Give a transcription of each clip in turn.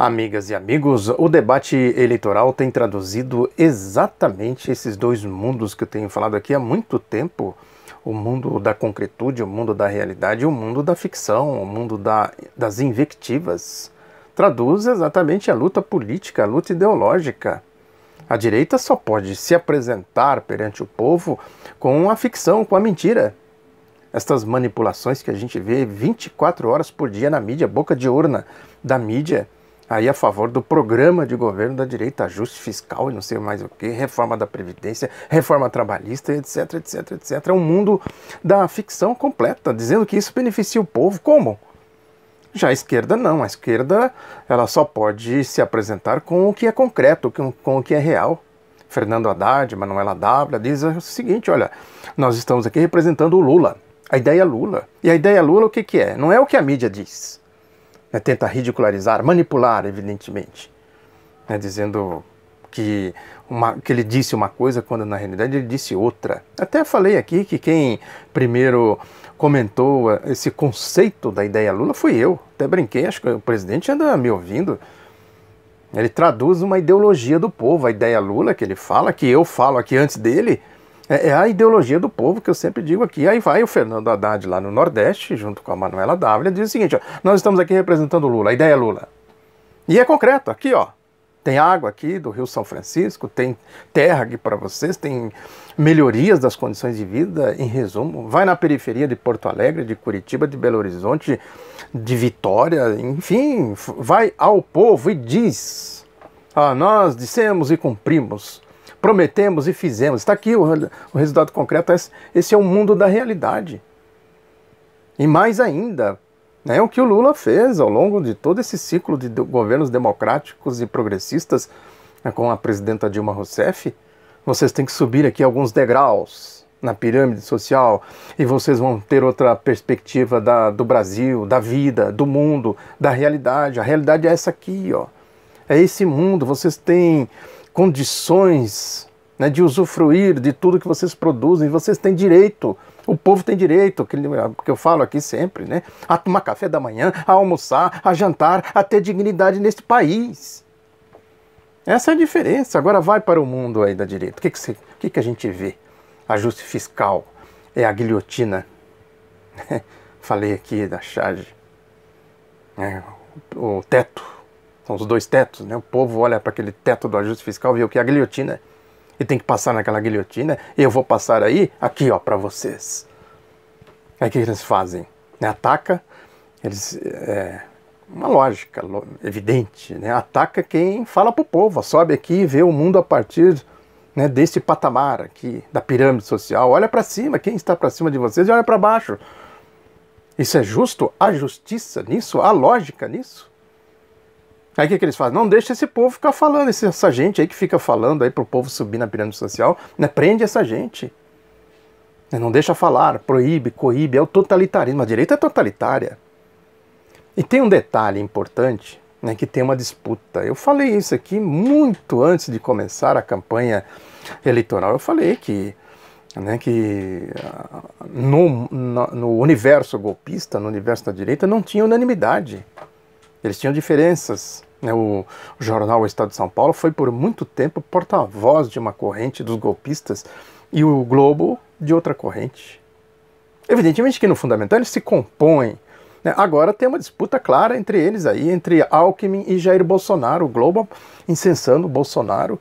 Amigas e amigos, o debate eleitoral tem traduzido exatamente esses dois mundos que eu tenho falado aqui há muito tempo. O mundo da concretude, o mundo da realidade e o mundo da ficção, o mundo das invectivas. Traduz exatamente a luta política, a luta ideológica. A direita só pode se apresentar perante o povo com a ficção, com a mentira. Estas manipulações que a gente vê 24 horas por dia na mídia, boca de urna da mídia, aí a favor do programa de governo da direita, ajuste fiscal e não sei mais o que, reforma da Previdência, reforma trabalhista, etc, etc, etc. É um mundo da ficção completa, dizendo que isso beneficia o povo. Como? Já a esquerda não. A esquerda ela só pode se apresentar com o que é concreto, com o que é real. Fernando Haddad, Manuela Dávila diz o seguinte, olha, nós estamos aqui representando o Lula, a ideia Lula. E a ideia Lula o que é? Não é o que a mídia diz. Tenta ridicularizar, manipular, evidentemente, dizendo que ele disse uma coisa quando na realidade ele disse outra. Até falei aqui que quem primeiro comentou esse conceito da ideia Lula fui eu. Até brinquei, acho que o presidente anda me ouvindo. Ele traduz uma ideologia do povo. A ideia Lula que ele fala, que eu falo aqui antes dele, é a ideologia do povo que eu sempre digo aqui. Aí vai o Fernando Haddad lá no Nordeste, junto com a Manuela Dávila, diz o seguinte, ó, nós estamos aqui representando o Lula, a ideia é Lula. E é concreto, aqui ó, tem água aqui do Rio São Francisco, tem terra aqui para vocês, tem melhorias das condições de vida, em resumo. Vai na periferia de Porto Alegre, de Curitiba, de Belo Horizonte, de Vitória, enfim, vai ao povo e diz, nós dissemos e cumprimos, prometemos e fizemos. Está aqui o resultado concreto. Esse é o mundo da realidade. E mais ainda, o que o Lula fez ao longo de todo esse ciclo de governos democráticos e progressistas, com a presidenta Dilma Rousseff. Vocês têm que subir aqui alguns degraus na pirâmide social e vocês vão ter outra perspectiva do Brasil, da vida, do mundo, da realidade. A realidade é essa aqui, ó. É esse mundo. Vocês têm condições de usufruir de tudo que vocês produzem, vocês têm direito, o povo tem direito, que eu falo aqui sempre, a tomar café da manhã, a almoçar, a jantar, a ter dignidade neste país. Essa é a diferença. Agora vai para o mundo aí da direita. O que a gente vê? Ajuste fiscal, é a guilhotina. Falei aqui da charge. O teto. São os dois tetos, O povo olha para aquele teto do ajuste fiscal e vê o que é a guilhotina. E tem que passar naquela guilhotina. E eu vou passar aí, aqui, ó, para vocês. Aí o que eles fazem? Ataca, uma lógica evidente, Ataca quem fala para o povo. Sobe aqui e vê o mundo a partir desse patamar aqui, da pirâmide social. Olha para cima, quem está para cima de vocês e olha para baixo. Isso é justo? Há justiça nisso? Há lógica nisso? Aí o que eles fazem? Não deixa esse povo ficar falando, essa gente aí que fica falando aí pro povo subir na pirâmide social, prende essa gente. Não deixa falar, proíbe, coíbe, é o totalitarismo. A direita é totalitária. E tem um detalhe importante, que tem uma disputa. Eu falei isso aqui muito antes de começar a campanha eleitoral. Eu falei que no universo golpista, no universo da direita, não tinha unanimidade. Eles tinham diferenças. O jornal O Estado de São Paulo foi por muito tempo porta-voz de uma corrente dos golpistas e o Globo de outra corrente. Evidentemente que no fundamental eles se compõem. Agora tem uma disputa clara entre eles aí, entre Alckmin e Jair Bolsonaro. O Globo incensando o Bolsonaro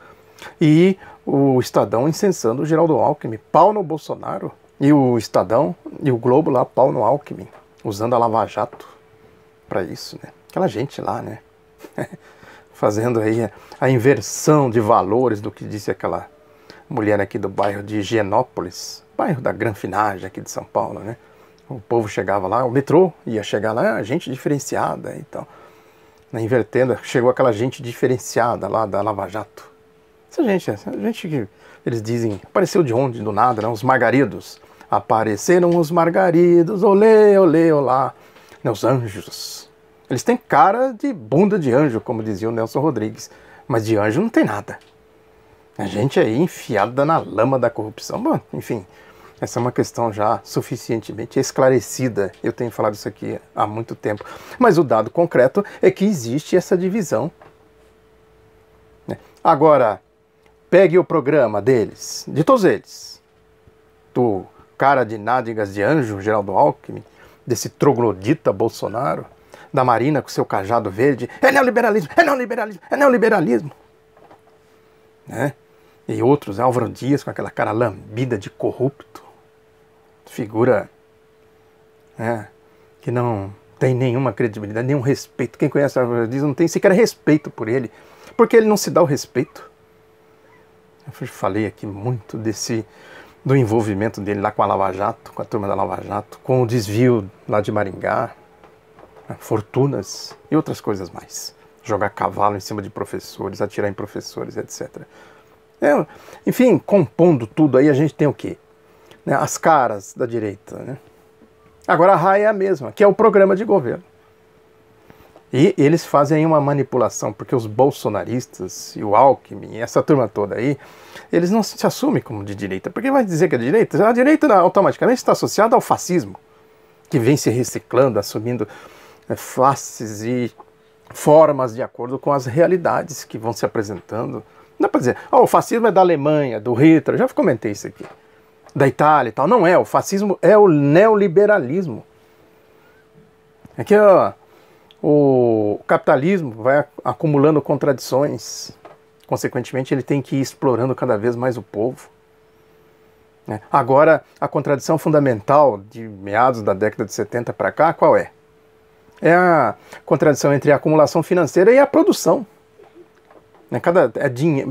e o Estadão incensando o Geraldo Alckmin. Pau no Bolsonaro e o Estadão e o Globo lá, pau no Alckmin, usando a Lava Jato para isso, Aquela gente lá, fazendo aí a inversão de valores do que disse aquela mulher aqui do bairro de Higienópolis, bairro da Granfinagem aqui de São Paulo, O povo chegava lá, o metrô ia chegar lá, gente diferenciada e tal. Invertendo, chegou aquela gente diferenciada lá da Lava Jato. Essa gente que eles dizem, apareceu de onde, do nada, os margaridos. Apareceram os margaridos, olê, olê, olá, os anjos. Eles têm cara de bunda de anjo, como dizia o Nelson Rodrigues, mas de anjo não tem nada. A gente aí enfiada na lama da corrupção. Bom, enfim, Essa é uma questão já suficientemente esclarecida. Eu tenho falado isso aqui há muito tempo. Mas o dado concreto é que existe essa divisão. Agora, pegue o programa deles, de todos eles, do cara de nádegas de anjo, Geraldo Alckmin, desse troglodita Bolsonaro, da Marina com seu cajado verde, é neoliberalismo, é neoliberalismo, é neoliberalismo. Né? E outros, Álvaro Dias com aquela cara lambida de corrupto, figura, né, que não tem nenhuma credibilidade, nenhum respeito. Quem conhece Álvaro Dias não tem sequer respeito por ele, porque ele não se dá o respeito. Eu falei aqui muito do envolvimento dele lá com a Lava Jato, com a turma da Lava Jato, com o desvio lá de Maringá, fortunas e outras coisas mais. Jogar cavalo em cima de professores, atirar em professores, etc. Enfim, compondo tudo aí, a gente tem o quê? As caras da direita. Né? Agora a raia é a mesma, que é o programa de governo. E eles fazem uma manipulação, porque os bolsonaristas e o Alckmin, e essa turma toda aí, eles não se assumem como de direita. Porque vai dizer que é de direita? A direita automaticamente está associada ao fascismo, que vem se reciclando, assumindo faces e formas de acordo com as realidades que vão se apresentando. Não dá para dizer, o fascismo é da Alemanha, do Hitler, já comentei isso aqui, da Itália e tal. Não é, o fascismo é o neoliberalismo. É que o capitalismo vai acumulando contradições, consequentemente ele tem que ir explorando cada vez mais o povo. Agora, a contradição fundamental de meados da década de 70 para cá, qual é? É a contradição entre a acumulação financeira e a produção.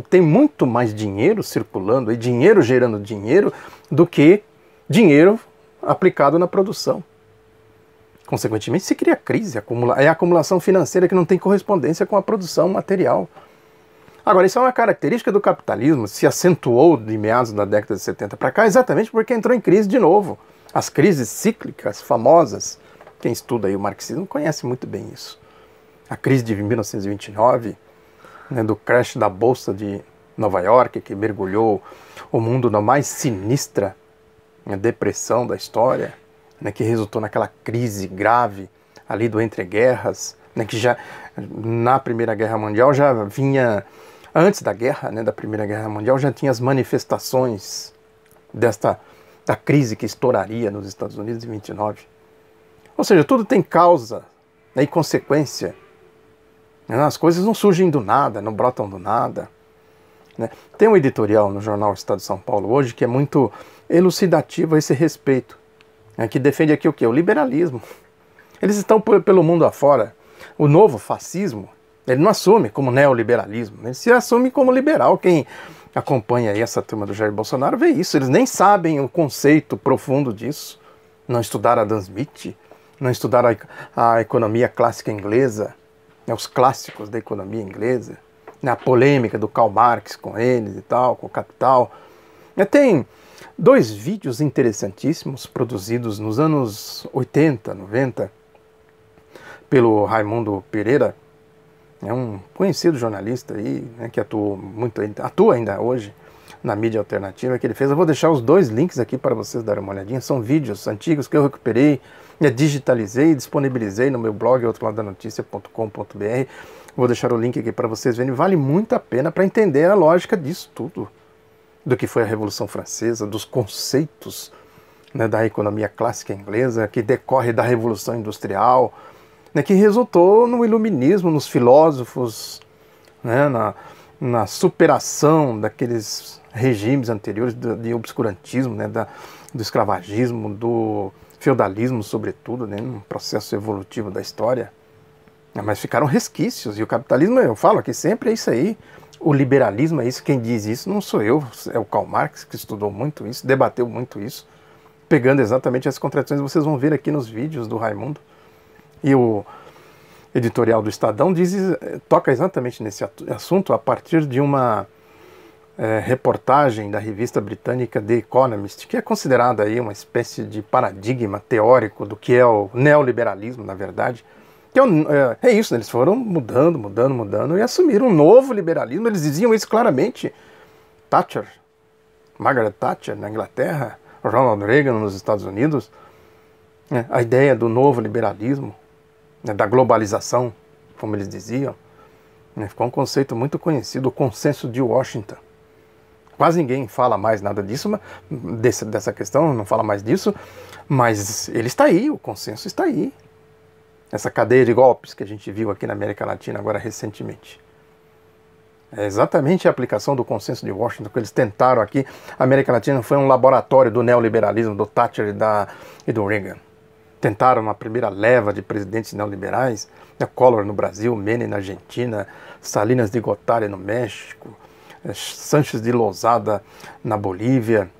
Tem muito mais dinheiro circulando e dinheiro gerando dinheiro do que dinheiro aplicado na produção. Consequentemente, se cria crise. É a acumulação financeira que não tem correspondência com a produção material. Agora, isso é uma característica do capitalismo, se acentuou de meados da década de 70 para cá, exatamente porque entrou em crise de novo. As crises cíclicas famosas, quem estuda aí o marxismo conhece muito bem isso. A crise de 1929, do crash da Bolsa de Nova York, que mergulhou o mundo na mais sinistra depressão da história, que resultou naquela crise grave ali do entreguerras, que já na Primeira Guerra Mundial já vinha, antes da guerra, da Primeira Guerra Mundial, já tinha as manifestações da crise que estouraria nos Estados Unidos em 29. Ou seja, tudo tem causa e consequência. As coisas não surgem do nada, não brotam do nada. Tem um editorial no jornal Estado de São Paulo hoje que é muito elucidativo a esse respeito, que defende aqui o quê? O liberalismo. Eles estão pelo mundo afora. O novo fascismo, ele não assume como neoliberalismo, ele se assume como liberal. Quem acompanha aí essa turma do Jair Bolsonaro vê isso. Eles nem sabem o conceito profundo disso. Não estudaram Adam Smith, não estudaram a economia clássica inglesa, os clássicos da economia inglesa, a polêmica do Karl Marx com eles e tal, com o Capital. Tem 2 vídeos interessantíssimos produzidos nos anos 80, 90 pelo Raimundo Pereira, um conhecido jornalista aí, que atua ainda hoje na mídia alternativa que ele fez. Eu vou deixar os 2 links aqui para vocês darem uma olhadinha. São vídeos antigos que eu recuperei, digitalizei e disponibilizei no meu blog outroladonoticia.com.br. Vou deixar o link aqui para vocês verem. Vale muito a pena para entender a lógica disso tudo, do que foi a Revolução Francesa, dos conceitos da economia clássica inglesa, que decorre da Revolução Industrial, que resultou no iluminismo, nos filósofos, na superação daqueles regimes anteriores de obscurantismo, do escravagismo, do feudalismo, sobretudo, num processo evolutivo da história. Mas ficaram resquícios, e o capitalismo, eu falo aqui sempre, é isso aí. O liberalismo é isso, quem diz isso não sou eu, é o Karl Marx, que estudou muito isso, debateu muito isso, pegando exatamente as contradições, vocês vão ver aqui nos vídeos do Raimundo. E o editorial do Estadão toca exatamente nesse assunto a partir de uma reportagem da revista britânica The Economist, que é considerada aí uma espécie de paradigma teórico do que é o neoliberalismo, na verdade. Que é isso, eles foram mudando e assumiram um novo liberalismo. Eles diziam isso claramente. Margaret Thatcher na Inglaterra, Ronald Reagan nos Estados Unidos, né, a ideia do novo liberalismo, né, da globalização, como eles diziam, né, ficou um conceito muito conhecido, o consenso de Washington. Quase ninguém fala mais nada disso, dessa questão, não fala mais disso, mas ele está aí, o consenso está aí. Essa cadeia de golpes que a gente viu aqui na América Latina agora recentemente. É exatamente a aplicação do consenso de Washington que eles tentaram aqui. A América Latina foi um laboratório do neoliberalismo, do Thatcher e do Reagan. Tentaram uma primeira leva de presidentes neoliberais, Collor no Brasil, Menem na Argentina, Salinas de Gortari no México, Sánchez de Lozada na Bolívia,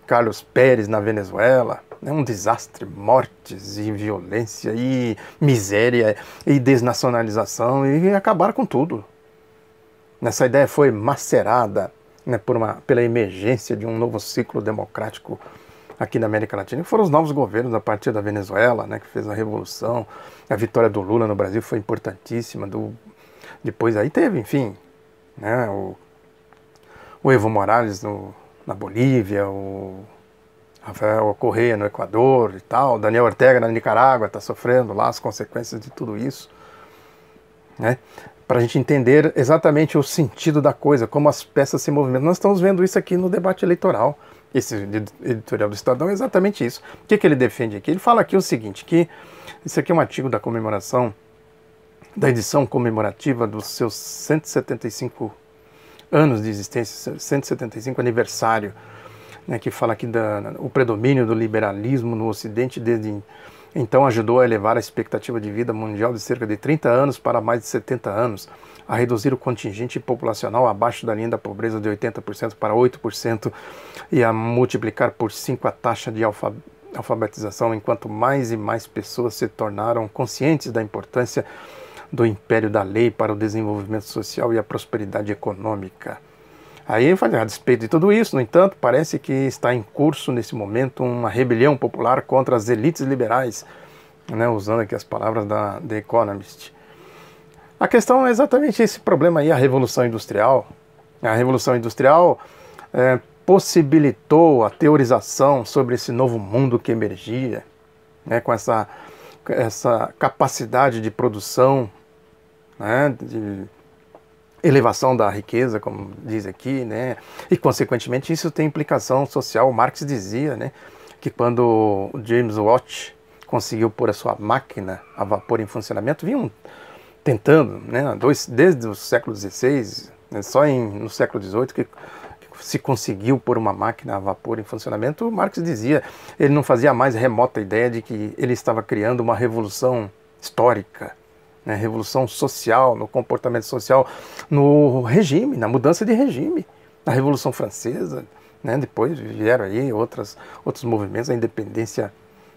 Carlos Pérez na Venezuela. É um desastre, mortes e violência e miséria e desnacionalização, e acabaram com tudo. Essa ideia foi macerada, né, pela emergência de um novo ciclo democrático aqui na América Latina, que foram os novos governos a partir da Venezuela, né, que fez a revolução. A vitória do Lula no Brasil foi importantíssima. Depois aí teve, enfim, né, o Evo Morales na Bolívia, o Rafael Correa no Equador e tal, Daniel Ortega na Nicarágua está sofrendo lá as consequências de tudo isso, né? Para a gente entender exatamente o sentido da coisa, como as peças se movimentam. Nós estamos vendo isso aqui no debate eleitoral. Esse editorial do Estadão é exatamente isso. O que ele defende aqui? Ele fala aqui o seguinte, que isso aqui é um artigo da comemoração, da edição comemorativa dos seus 175 anos de existência, 175 aniversário, né, que fala aqui o predomínio do liberalismo no Ocidente desde então ajudou a elevar a expectativa de vida mundial de cerca de 30 anos para mais de 70 anos, a reduzir o contingente populacional abaixo da linha da pobreza de 80% para 8% e a multiplicar por 5 a taxa de alfabetização, enquanto mais e mais pessoas se tornaram conscientes da importância do império da lei para o desenvolvimento social e a prosperidade econômica. Aí, a despeito de tudo isso, no entanto, parece que está em curso nesse momento uma rebelião popular contra as elites liberais, né, usando aqui as palavras da The Economist. A questão é exatamente esse problema aí, a Revolução Industrial. A Revolução Industrial possibilitou a teorização sobre esse novo mundo que emergia, né, com essa capacidade de produção, né, de elevação da riqueza, como diz aqui, né? E consequentemente isso tem implicação social. Marx dizia, né, que quando o James Watt conseguiu pôr a sua máquina a vapor em funcionamento, vinham tentando, né, desde o século XVI, né, só no século XVIII que se conseguiu pôr uma máquina a vapor em funcionamento. Marx dizia, ele não fazia a mais remota ideia de que ele estava criando uma revolução histórica, né, revolução social, no comportamento social, no regime, na mudança de regime. A Revolução Francesa, né, depois vieram aí outros movimentos, a independência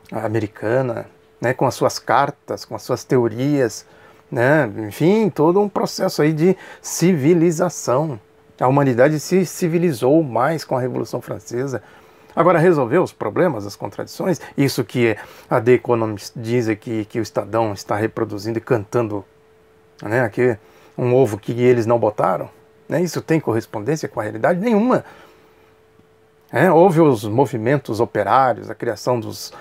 americana, né, com as suas cartas, com as suas teorias, né, enfim, todo um processo aí de civilização. A humanidade se civilizou mais com a Revolução Francesa. Agora, resolveu os problemas, as contradições, isso que a The Economist diz aqui, que o Estadão está reproduzindo e cantando, né, aqui, um ovo que eles não botaram, né, isso tem correspondência com a realidade? Nenhuma. Houve os movimentos operários, a criação dos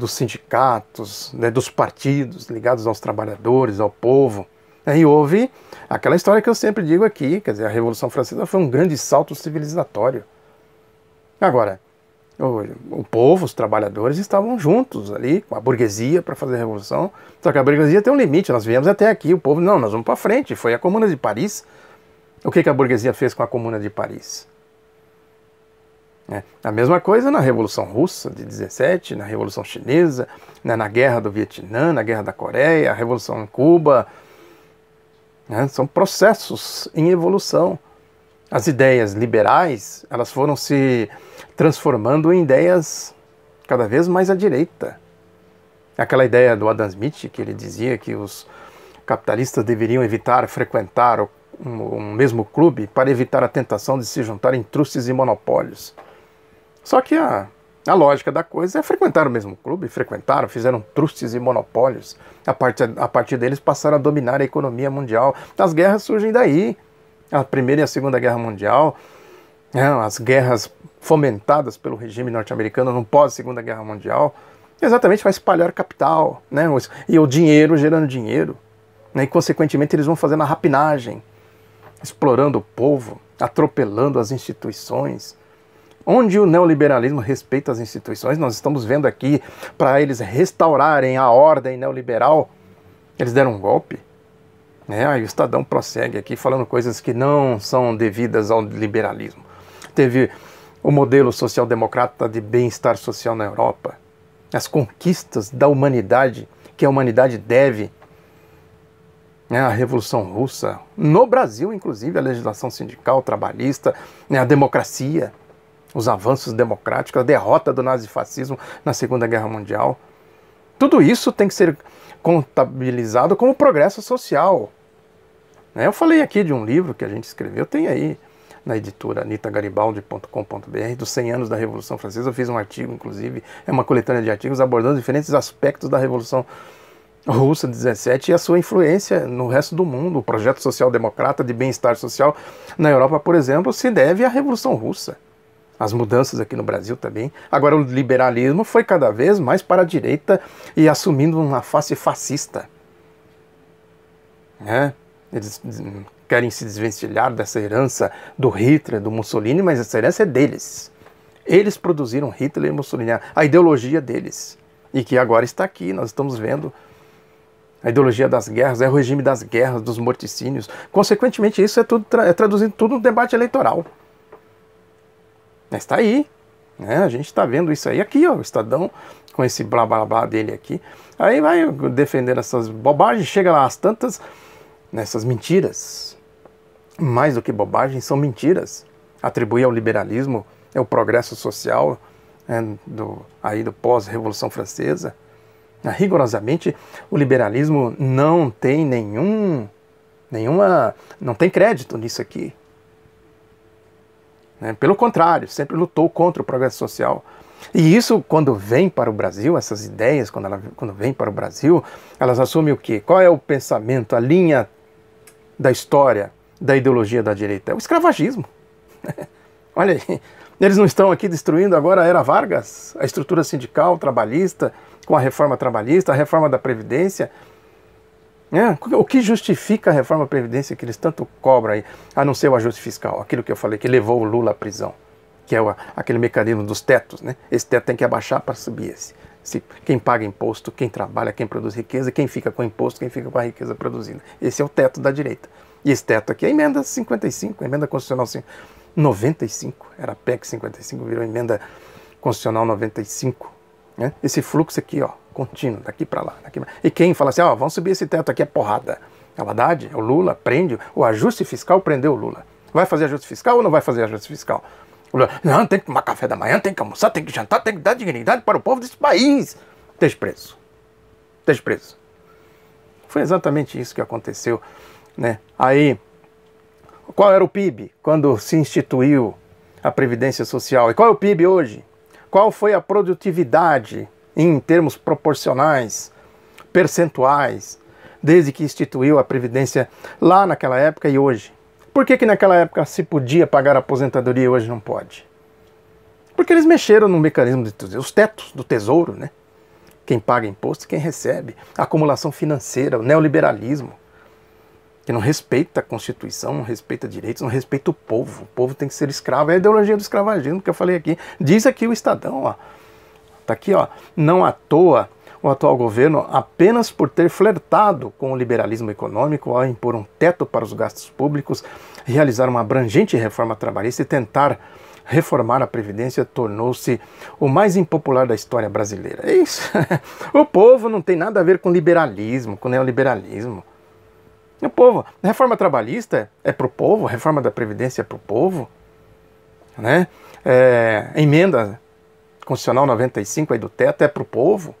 sindicatos, né, dos partidos ligados aos trabalhadores, ao povo, e houve aquela história que eu sempre digo aqui, quer dizer, a Revolução Francesa foi um grande salto civilizatório. Agora, o povo, os trabalhadores estavam juntos ali com a burguesia para fazer a revolução, só que a burguesia tem um limite, nós viemos até aqui, o povo, não, nós vamos para frente, foi a Comuna de Paris. O que a burguesia fez com a Comuna de Paris? A mesma coisa na Revolução Russa de 17, na Revolução Chinesa, né, na Guerra do Vietnã, na Guerra da Coreia, a Revolução em Cuba, né, são processos em evolução. As ideias liberais, elas foram se transformando em ideias cada vez mais à direita. Aquela ideia do Adam Smith, que ele dizia que os capitalistas deveriam evitar frequentar um mesmo clube para evitar a tentação de se juntar em trustes e monopólios. Só que a lógica da coisa é frequentar o mesmo clube, fizeram trustes e monopólios. A partir deles passaram a dominar a economia mundial. As guerras surgem daí. A Primeira e a Segunda Guerra Mundial, as guerras fomentadas pelo regime norte-americano no pós-Segunda Guerra Mundial, exatamente para espalhar capital, né? E o dinheiro gerando dinheiro, né? E consequentemente eles vão fazendo a rapinagem, explorando o povo, atropelando as instituições. Onde o neoliberalismo respeita as instituições, nós estamos vendo aqui, para eles restaurarem a ordem neoliberal, eles deram um golpe. Aí o Estadão prossegue aqui falando coisas que não são devidas ao liberalismo. Teve o modelo social-democrata de bem-estar social na Europa, as conquistas da humanidade, que a humanidade deve, a Revolução Russa, no Brasil inclusive, a legislação sindical, trabalhista, a democracia, os avanços democráticos, a derrota do nazifascismo na Segunda Guerra Mundial. Tudo isso tem que ser contabilizado como progresso social. Eu falei aqui de um livro que a gente escreveu, tem aí na editora anitagaribaldi.com.br, dos 100 anos da Revolução Francesa. Eu fiz um artigo, inclusive, é uma coletânea de artigos abordando diferentes aspectos da Revolução Russa de 17 e a sua influência no resto do mundo. O projeto social-democrata de bem-estar social na Europa, por exemplo, se deve à Revolução Russa. As mudanças aqui no Brasil também. Agora o liberalismo foi cada vez mais para a direita e assumindo uma face fascista. Eles querem se desvencilhar dessa herança do Hitler, do Mussolini, mas essa herança é deles. Eles produziram Hitler e Mussolini, a ideologia deles. E que agora está aqui, nós estamos vendo a ideologia das guerras, é o regime das guerras, dos morticínios. Consequentemente, isso é traduzindo tudo no debate eleitoral. Está aí, a gente está vendo isso aí aqui, o Estadão, com esse blá blá blá dele aqui. Aí vai defendendo essas bobagens, chega lá às tantas, nessas mentiras. Mais do que bobagens, são mentiras. Atribuir ao liberalismo o progresso social do pós-Revolução Francesa. Rigorosamente, o liberalismo não tem não tem crédito nisso aqui. Pelo contrário, sempre lutou contra o progresso social. E isso, quando vem para o Brasil, essas ideias, quando vem para o Brasil, elas assumem o quê? Qual é o pensamento, a linha da história, da ideologia da direita? É o escravagismo. Olha aí, eles não estão aqui destruindo agora a era Vargas, a estrutura sindical, trabalhista, com a reforma trabalhista, a reforma da Previdência. O que justifica a reforma da Previdência que eles tanto cobram aí, a não ser o ajuste fiscal, aquilo que eu falei, que levou o Lula à prisão, que é aquele mecanismo dos tetos, Esse teto tem que abaixar para subir esse. Quem paga imposto, quem trabalha, quem produz riqueza, quem fica com imposto, quem fica com a riqueza produzida. Esse é o teto da direita. E esse teto aqui é a emenda 55, a emenda constitucional 95, era a PEC 55, virou emenda constitucional 95. Esse fluxo aqui, contínuo, daqui para lá. E quem fala assim, vamos subir esse teto aqui, é porrada. É o Haddad, o Lula, prende, o ajuste fiscal prendeu o Lula. Vai fazer ajuste fiscal ou não vai fazer ajuste fiscal? O Lula, não, tem que tomar café da manhã, tem que almoçar, tem que jantar, tem que dar dignidade para o povo desse país. Esteja preso. Esteja preso. Foi exatamente isso que aconteceu, Aí, qual era o PIB quando se instituiu a Previdência Social? E qual é o PIB hoje? Qual foi a produtividade em termos proporcionais, percentuais, desde que instituiu a Previdência lá naquela época e hoje? Por que naquela época se podia pagar a aposentadoria e hoje não pode? Porque eles mexeram no mecanismo os tetos do tesouro, Quem paga imposto, quem recebe. A acumulação financeira, o neoliberalismo, que não respeita a Constituição, não respeita direitos, não respeita o povo. O povo tem que ser escravo. É a ideologia do escravagismo que eu falei aqui. Diz aqui o Estadão, Tá aqui, não à toa o atual governo, apenas por ter flertado com o liberalismo econômico ao impor um teto para os gastos públicos, realizar uma abrangente reforma trabalhista e tentar reformar a Previdência, tornou-se o mais impopular da história brasileira. É isso. O povo não tem nada a ver com liberalismo, com neoliberalismo. O povo, a reforma trabalhista é para o povo, a reforma da Previdência é para o povo, a emenda constitucional 95 aí do teto é para o povo.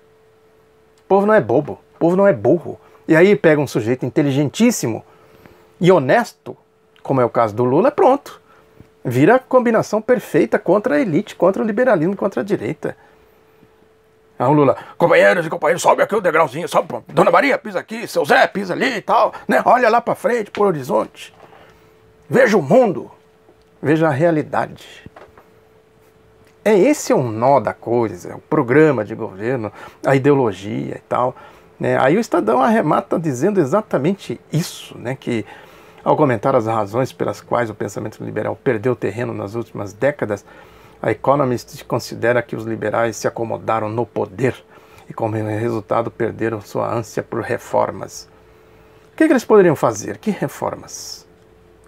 O povo não é bobo, o povo não é burro. E aí pega um sujeito inteligentíssimo e honesto, como é o caso do Lula, pronto. Vira a combinação perfeita contra a elite, contra o liberalismo, contra a direita. O Lula, companheiros e companheiros, sobe aqui o degrauzinho, sobe, Dona Maria, pisa aqui, seu Zé, pisa ali e tal, Olha lá para frente, pro horizonte. Veja o mundo, veja a realidade. Esse é um nó da coisa, o programa de governo, a ideologia e tal, né? Aí o Estadão arremata dizendo exatamente isso, né? Que ao comentar as razões pelas quais o pensamento liberal perdeu terreno nas últimas décadas, a Economist considera que os liberais se acomodaram no poder e, como resultado, perderam sua ânsia por reformas. O que eles poderiam fazer? Que reformas?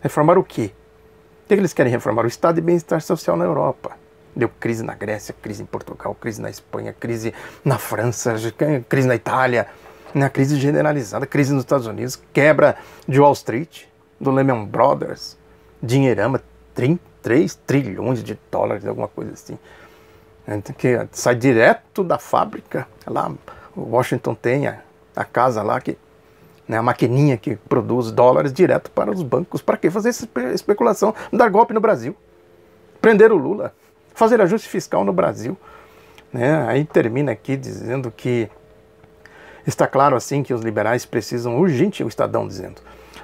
Reformar o quê? O que eles querem reformar? O estado de bem-estar social na Europa. Deu crise na Grécia, crise em Portugal, crise na Espanha, crise na França, crise na Itália, né? Crise generalizada, crise nos Estados Unidos, quebra de Wall Street, do Lehman Brothers, dinheirama, 3 trilhões de dólares, alguma coisa assim. Que sai direto da fábrica, lá Washington tem a casa lá, que, né, a maquininha que produz dólares direto para os bancos. Para quê? Fazer essa especulação, dar golpe no Brasil, prender o Lula, fazer ajuste fiscal no Brasil. Né? Aí termina aqui dizendo que está claro assim que os liberais precisam urgente, o Estadão dizendo,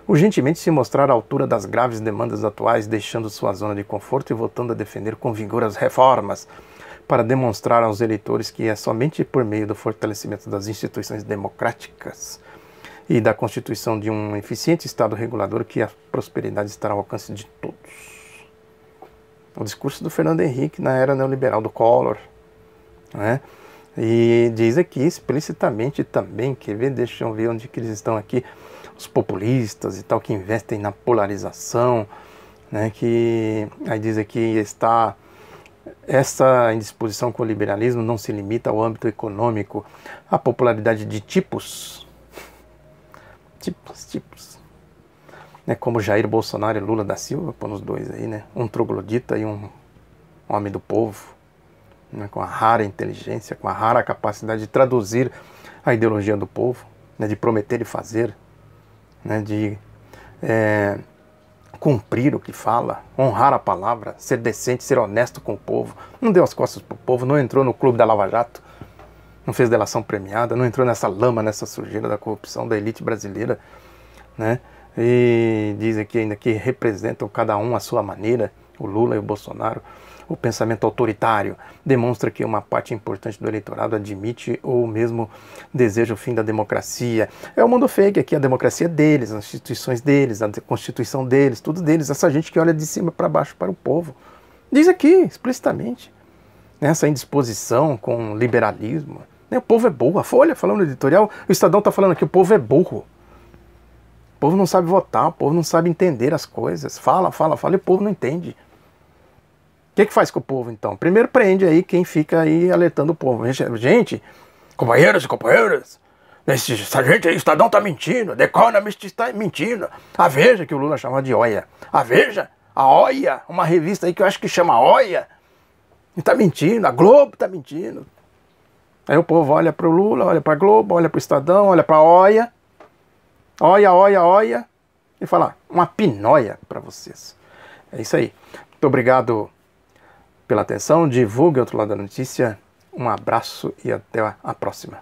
urgentemente se mostrar à altura das graves demandas atuais, deixando sua zona de conforto e voltando a defender com vigor as reformas, para demonstrar aos eleitores que é somente por meio do fortalecimento das instituições democráticas e da constituição de um eficiente Estado regulador que a prosperidade estará ao alcance de todos. O discurso do Fernando Henrique na era neoliberal do Collor, né? E diz aqui explicitamente também, quer ver, deixa eu ver onde que eles estão aqui, os populistas e tal, que investem na polarização, né? Que aí diz aqui está... Essa indisposição com o liberalismo não se limita ao âmbito econômico. A popularidade de tipos, né, como Jair Bolsonaro e Lula da Silva, põe os dois aí, né, um troglodita e um homem do povo, né, com a rara inteligência, com a rara capacidade de traduzir a ideologia do povo, né, de prometer e fazer, né, de cumprir o que fala, honrar a palavra, ser decente, ser honesto com o povo. Não deu as costas para o povo, não entrou no clube da Lava Jato, não fez delação premiada, não entrou nessa lama, nessa sujeira da corrupção da elite brasileira, né? E diz aqui ainda que representam cada um à sua maneira, o Lula e o Bolsonaro. O pensamento autoritário demonstra que uma parte importante do eleitorado admite ou mesmo deseja o fim da democracia. É o mundo fake aqui, a democracia é deles, as instituições deles, a Constituição deles, tudo deles. Essa gente que olha de cima para baixo para o povo. Diz aqui, explicitamente, essa indisposição com o liberalismo. O povo é burro. A Folha, falando no editorial, o Estadão está falando aqui, o povo é burro. O povo não sabe votar, o povo não sabe entender as coisas. Fala, e o povo não entende. O que faz com o povo, então? Primeiro prende aí quem fica aí alertando o povo. Gente, companheiros e companheiras, essa gente aí, o Estadão tá mentindo, The Economist está mentindo. A Veja, que o Lula chamava de Oia. A Veja, a Oia, uma revista aí que eu acho que chama Oia, e tá mentindo, a Globo tá mentindo. Aí o povo olha pro Lula, olha pra Globo, olha pro Estadão, olha pra Oia. Oia, e fala, uma pinóia para vocês. É isso aí. Muito obrigado pela atenção, divulgue o outro lado da notícia, um abraço e até a próxima.